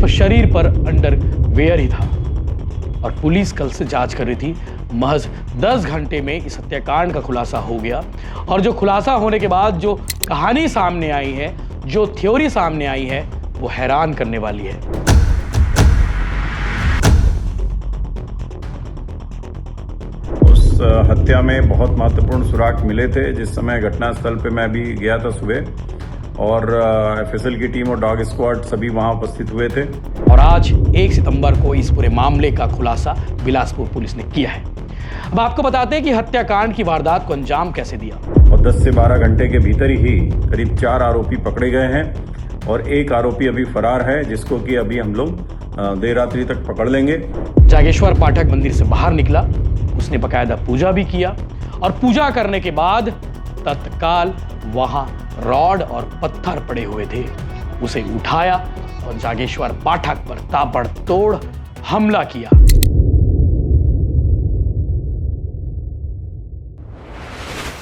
सिर्फ शरीर पर अंडरवेयर ही था और पुलिस कल से जांच कर रही थी। महज 10 घंटे में इस हत्याकांड का खुलासा हो गया और जो खुलासा होने के बाद जो कहानी सामने आई है, जो थ्योरी सामने आई है, वो हैरान करने वाली है। उस हत्या में बहुत महत्वपूर्ण सुराग मिले थे। जिस समय घटनास्थल पे मैं भी गया था सुबह और एफएसएल की टीम और डॉग स्क्वाड सभी वहां उपस्थित हुए थे। और आज 1 सितंबर को इस पूरे मामले का खुलासा बिलासपुर पुलिस ने किया है। अब आपको बताते हैं कि हत्याकांड की वारदात को अंजाम कैसे दिया। और 10 से 12 घंटे के भीतर ही करीब 4 आरोपी पकड़े गए हैं और एक आरोपी अभी फरार है, जिसको कि अभी हम लोग देर रात्रि तक पकड़ लेंगे। जागेश्वर पाठक मंदिर से बाहर निकला, उसने बकायदा पूजा भी किया और पूजा करने के बाद तत्काल वहां रॉड और पत्थर पड़े हुए थे। उसे उठाया और जागेश्वर पाठक पर ताबड़तोड़ हमला किया।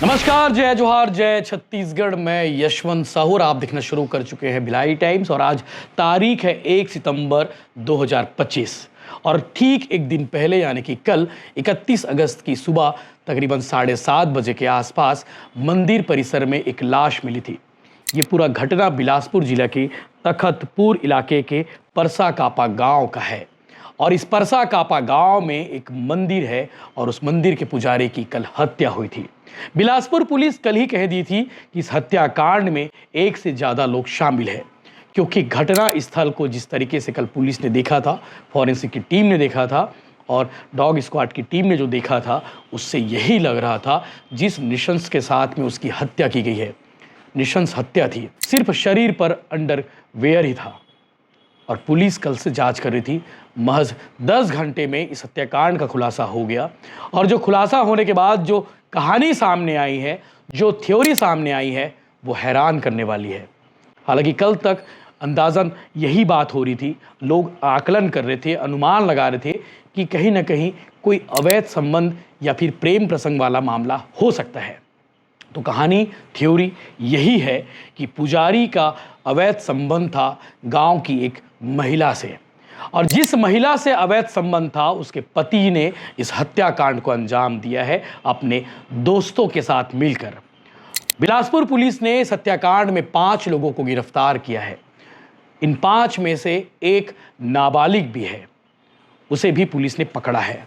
नमस्कार, जय जोहार, जय छत्तीसगढ़। मैं यशवंत साहू, आप देखना शुरू कर चुके हैं भिलाई टाइम्स और आज तारीख है 1 सितंबर 2025 और ठीक एक दिन पहले यानी कि कल 31 अगस्त की सुबह तकरीबन 7:30 बजे के आसपास मंदिर परिसर में एक लाश मिली थी। ये पूरा घटना बिलासपुर जिला के तखतपुर इलाके के परसा कापा गांव का है और इस परसा कापा गांव में एक मंदिर है और उस मंदिर के पुजारी की कल हत्या हुई थी। बिलासपुर पुलिस कल ही कह दी थी कि इस हत्याकांड में 1 से ज़्यादा लोग शामिल हैं, क्योंकि घटना स्थल को जिस तरीके से कल पुलिस ने देखा था, फॉरेंसिक की टीम ने देखा था और डॉग स्क्वाड की टीम ने जो देखा था, उससे यही लग रहा था जिस निशंस के साथ में उसकी हत्या की गई है, निशंस हत्या थी, सिर्फ शरीर पर अंडरवेयर ही था और पुलिस कल से जांच कर रही थी। महज 10 घंटे में इस हत्याकांड का खुलासा हो गया और जो खुलासा होने के बाद जो कहानी सामने आई है, जो थ्योरी सामने आई है, वो हैरान करने वाली है। हालांकि कल तक अंदाज़न यही बात हो रही थी, लोग आकलन कर रहे थे, अनुमान लगा रहे थे कि कहीं ना कहीं कोई अवैध संबंध या फिर प्रेम प्रसंग वाला मामला हो सकता है। तो कहानी, थ्योरी यही है कि पुजारी का अवैध संबंध था गांव की एक महिला से और जिस महिला से अवैध संबंध था, उसके पति ने इस हत्याकांड को अंजाम दिया है अपने दोस्तों के साथ मिलकर। बिलासपुर पुलिस ने इस हत्याकांड में 5 लोगों को गिरफ्तार किया है। इन 5 में से एक नाबालिग भी है, उसे भी पुलिस ने पकड़ा है।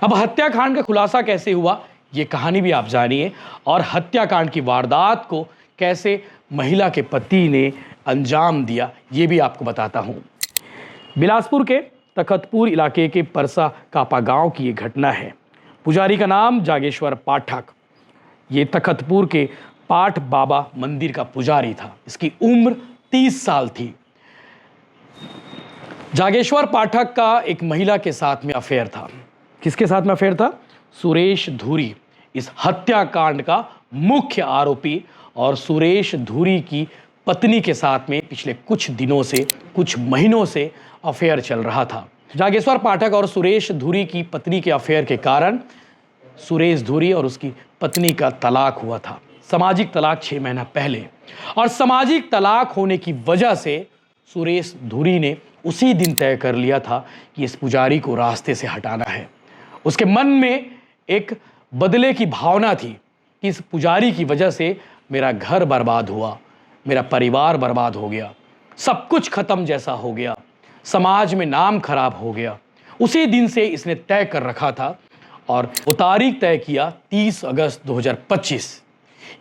अब हत्याकांड का खुलासा कैसे हुआ, ये कहानी भी आप जानिए और हत्याकांड की वारदात को कैसे महिला के पति ने अंजाम दिया, ये भी आपको बताता हूँ। बिलासपुर के तखतपुर इलाके के परसा कापा गांव की ये घटना है। पुजारी का नाम जागेश्वर पाठक, ये तखतपुर के पाठ बाबा मंदिर का पुजारी था। इसकी उम्र 30 साल थी। जागेश्वर पाठक का एक महिला के साथ में अफेयर था। किसके साथ में अफेयर था? सुरेश धुरी, इस हत्याकांड का मुख्य आरोपी और सुरेश धुरी की पत्नी के साथ में पिछले कुछ दिनों से, कुछ महीनों से अफेयर चल रहा था। जागेश्वर पाठक और सुरेश धुरी की पत्नी के अफेयर के कारण सुरेश धुरी और उसकी पत्नी का तलाक हुआ था, सामाजिक तलाक 6 महीना पहले। और सामाजिक तलाक होने की वजह से सुरेश धुरी ने उसी दिन तय कर लिया था कि इस पुजारी को रास्ते से हटाना है। उसके मन में एक बदले की भावना थी कि इस पुजारी की वजह से मेरा घर बर्बाद हुआ, मेरा परिवार बर्बाद हो गया, सब कुछ खत्म जैसा हो गया, समाज में नाम खराब हो गया। उसी दिन से इसने तय कर रखा था और वो तारीख तय किया 30 अगस्त 2025,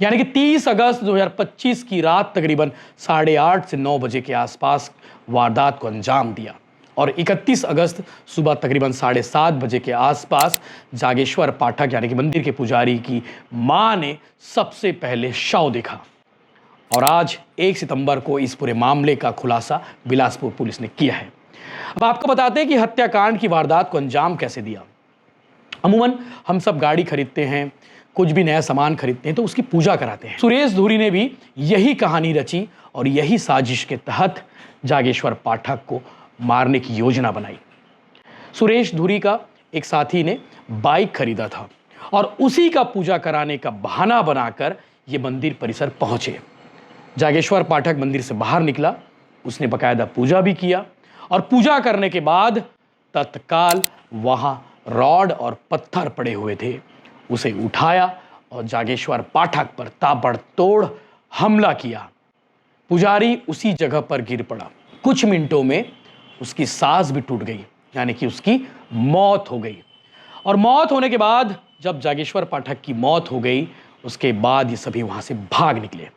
यानी कि 30 अगस्त 2025 की रात तकरीबन 8:30 से 9 बजे के आसपास वारदात को अंजाम दिया और 31 अगस्त सुबह तकरीबन 7:30 बजे के आसपास जागेश्वर पाठक यानी कि मंदिर के पुजारी की मां ने सबसे पहले शव देखा और आज 1 सितंबर को इस पूरे मामले का खुलासा बिलासपुर पुलिस ने किया है। अब आपको बताते हैं कि हत्याकांड की वारदात को अंजाम कैसे दिया। अमूमन हम सब गाड़ी खरीदते हैं, कुछ भी नया सामान खरीदते हैं तो उसकी पूजा कराते हैं। सुरेश धुरी ने भी यही कहानी रची और यही साजिश के तहत जागेश्वर पाठक को मारने की योजना बनाई। सुरेश धुरी का एक साथी ने बाइक खरीदा था और उसी का पूजा कराने का बहाना बनाकर ये मंदिर परिसर पहुंचे। जागेश्वर पाठक मंदिर से बाहर निकला, उसने बकायदा पूजा भी किया और पूजा करने के बाद तत्काल वहां रॉड और पत्थर पड़े हुए थे, उसे उठाया और जागेश्वर पाठक पर ताबड़तोड़ हमला किया। पुजारी उसी जगह पर गिर पड़ा। कुछ मिनटों में उसकी सांस भी टूट गई, यानी कि उसकी मौत हो गई। और मौत होने के बाद जब जागेश्वर पाठक की मौत हो गई, उसके बाद ये सभी वहां से भाग निकले।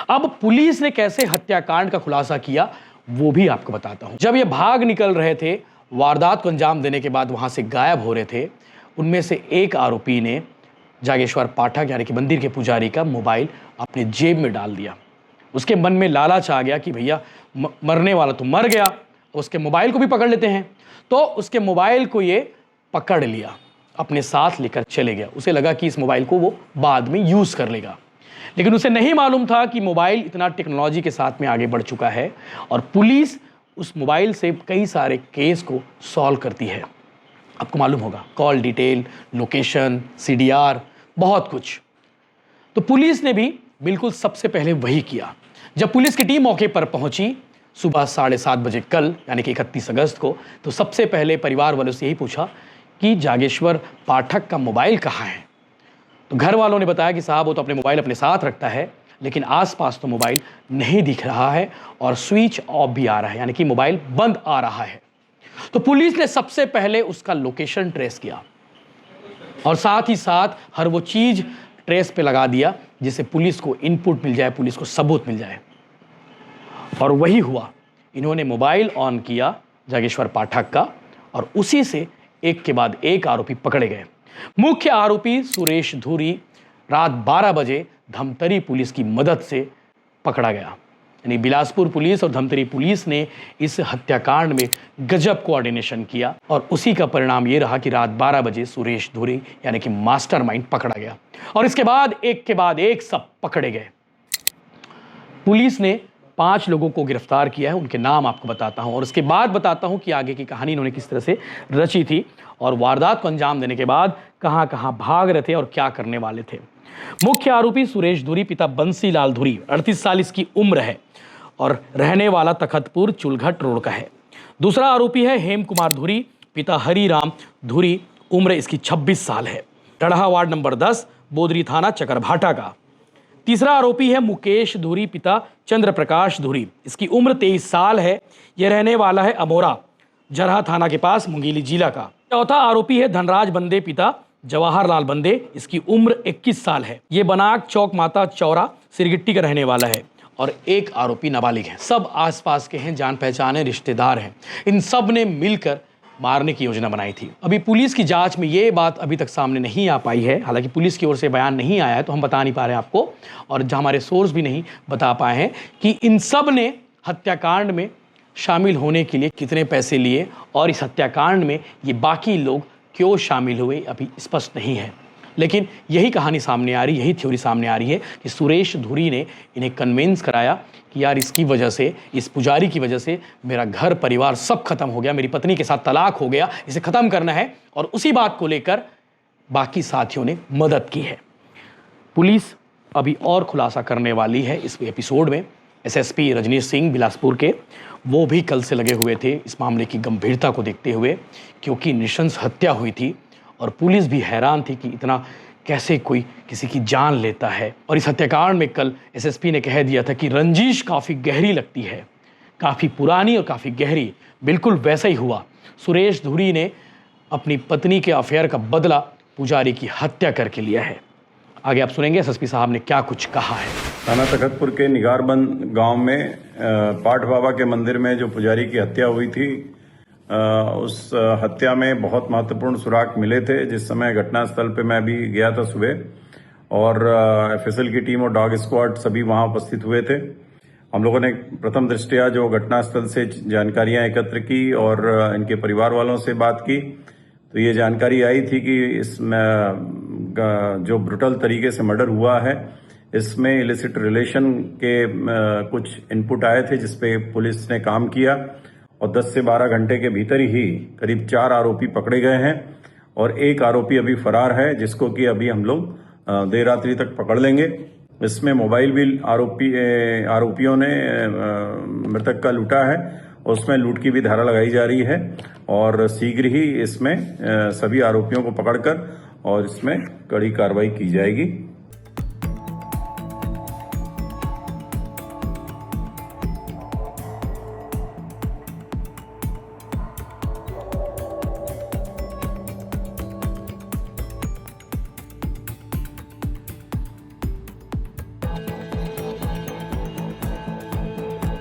अब पुलिस ने कैसे हत्याकांड का खुलासा किया वो भी आपको बताता हूं। जब ये भाग निकल रहे थे, वारदात को अंजाम देने के बाद वहां से गायब हो रहे थे, उनमें से एक आरोपी ने जागेश्वर पाठक यानी कि मंदिर के पुजारी का मोबाइल अपने जेब में डाल दिया। उसके मन में लालच आ गया कि भैया मरने वाला तो मर गया, उसके मोबाइल को भी पकड़ लेते हैं। तो उसके मोबाइल को ये पकड़ लिया, अपने साथ लेकर चले गया। उसे लगा कि इस मोबाइल को वो बाद में यूज़ कर लेगा, लेकिन उसे नहीं मालूम था कि मोबाइल इतना टेक्नोलॉजी के साथ में आगे बढ़ चुका है और पुलिस उस मोबाइल से कई सारे केस को सॉल्व करती है। आपको मालूम होगा, कॉल डिटेल, लोकेशन, सीडीआर, बहुत कुछ। तो पुलिस ने भी बिल्कुल सबसे पहले वही किया। जब पुलिस की टीम मौके पर पहुंची सुबह 7:30 बजे कल, यानी कि 31 अगस्त को, तो सबसे पहले परिवार वालों से यही पूछा कि जागेश्वर पाठक का मोबाइल कहाँ है। तो घर वालों ने बताया कि साहब वो तो अपने मोबाइल अपने साथ रखता है, लेकिन आसपास तो मोबाइल नहीं दिख रहा है और स्विच ऑफ भी आ रहा है, यानी कि मोबाइल बंद आ रहा है। तो पुलिस ने सबसे पहले उसका लोकेशन ट्रेस किया और साथ ही साथ हर वो चीज ट्रेस पे लगा दिया जिससे पुलिस को इनपुट मिल जाए, पुलिस को सबूत मिल जाए। और वही हुआ। इन्होंने मोबाइल ऑन किया जागेश्वर पाठक का और उसी से एक के बाद एक आरोपी पकड़े गए। मुख्य आरोपी सुरेश धुरी रात 12 बजे धमतरी पुलिस की मदद से पकड़ा गया। यानी बिलासपुर पुलिस और धमतरी पुलिस ने इस हत्याकांड में गजब कोऑर्डिनेशन किया और उसी का परिणाम ये रहा कि रात 12 बजे सुरेश धुरी यानी कि मास्टरमाइंड पकड़ा गया और इसके बाद एक के बाद एक सब पकड़े गए। पुलिस ने 5 लोगों को गिरफ्तार किया है, उनके नाम आपको बताता हूं और उसके बाद बताता हूं कि आगे की कहानी इन्होंने किस तरह से रची थी और वारदात को अंजाम देने के बाद कहां कहां भाग रहे थे और क्या करने वाले थे। मुख्य आरोपी सुरेश धुरी, पिता बंसी लाल धुरी, 38 साल इसकी उम्र है और रहने वाला तखतपुर चुलघट रोड का है। दूसरा आरोपी है हेम कुमार धुरी, पिता हरिराम धुरी, उम्र इसकी 26 साल है, टढ़ा वार्ड नंबर 10, बोदरी थाना चकरभाटा का। तीसरा आरोपी है मुकेश धुरी, पिता चंद्र प्रकाश धुरी, इसकी उम्र 23 साल है, यह रहने वाला है अमोरा, जरहा थाना के पास, मुंगेली जिला का। चौथा आरोपी है धनराज बंदे, पिता जवाहरलाल बंदे, इसकी उम्र 21 साल है, ये बनाक चौक माता चौरा सिरगिट्टी का रहने वाला है। और एक आरोपी नाबालिग है। सब आसपास के हैं, जान पहचान है, रिश्तेदार हैं। इन सब ने मिलकर मारने की योजना बनाई थी। अभी पुलिस की जांच में ये बात अभी तक सामने नहीं आ पाई है, हालांकि पुलिस की ओर से बयान नहीं आया है तो हम बता नहीं पा रहे हैं आपको, और हमारे सोर्स भी नहीं बता पाए हैं कि इन सब ने हत्याकांड में शामिल होने के लिए कितने पैसे लिए और इस हत्याकांड में ये बाकी लोग क्यों शामिल हुए अभी स्पष्ट नहीं है। लेकिन यही कहानी सामने आ रही, यही थ्योरी सामने आ रही है कि सुरेश धुरी ने इन्हें कन्विंस कराया कि यार इसकी वजह से, इस पुजारी की वजह से मेरा घर परिवार सब खत्म हो गया, मेरी पत्नी के साथ तलाक हो गया, इसे ख़त्म करना है। और उसी बात को लेकर बाकी साथियों ने मदद की है। पुलिस अभी और खुलासा करने वाली है इस एपिसोड में। एसएसपी रजनीश सिंह बिलासपुर के, वो भी कल से लगे हुए थे इस मामले की गंभीरता को देखते हुए, क्योंकि नृशंस हत्या हुई थी और पुलिस भी हैरान थी कि इतना कैसे कोई किसी की जान लेता है। और इस हत्याकांड में कल एसएसपी ने कह दिया था कि रंजिश काफ़ी गहरी लगती है, काफ़ी पुरानी और काफ़ी गहरी। बिल्कुल वैसा ही हुआ। सुरेश धुरी ने अपनी पत्नी के अफेयर का बदला पुजारी की हत्या करके लिया है। आगे आप सुनेंगे एसएसपी साहब ने क्या कुछ कहा है। थाना तखतपुर के निगारबंद गांव में पाठ बाबा के मंदिर में जो पुजारी की हत्या हुई थी, उस हत्या में बहुत महत्वपूर्ण सुराग मिले थे। जिस समय घटनास्थल पे मैं भी गया था सुबह, और एफएसएल की टीम और डॉग स्क्वाड सभी वहां उपस्थित हुए थे। हम लोगों ने प्रथम दृष्टया जो घटनास्थल से जानकारियां एकत्र की और इनके परिवार वालों से बात की, तो ये जानकारी आई थी कि इसमें जो ब्रुटल तरीके से मर्डर हुआ है, इसमें इलिसिट रिलेशन के कुछ इनपुट आए थे जिसपे पुलिस ने काम किया और 10 से 12 घंटे के भीतर ही करीब 4 आरोपी पकड़े गए हैं और एक आरोपी अभी फरार है, जिसको कि अभी हम लोग देर रात्रि तक पकड़ लेंगे। इसमें मोबाइल भी आरोपियों ने मृतक का लूटा है उसमें लूट की भी धारा लगाई जा रही है और शीघ्र ही इसमें सभी आरोपियों को पकड़कर और इसमें कड़ी कार्रवाई की जाएगी।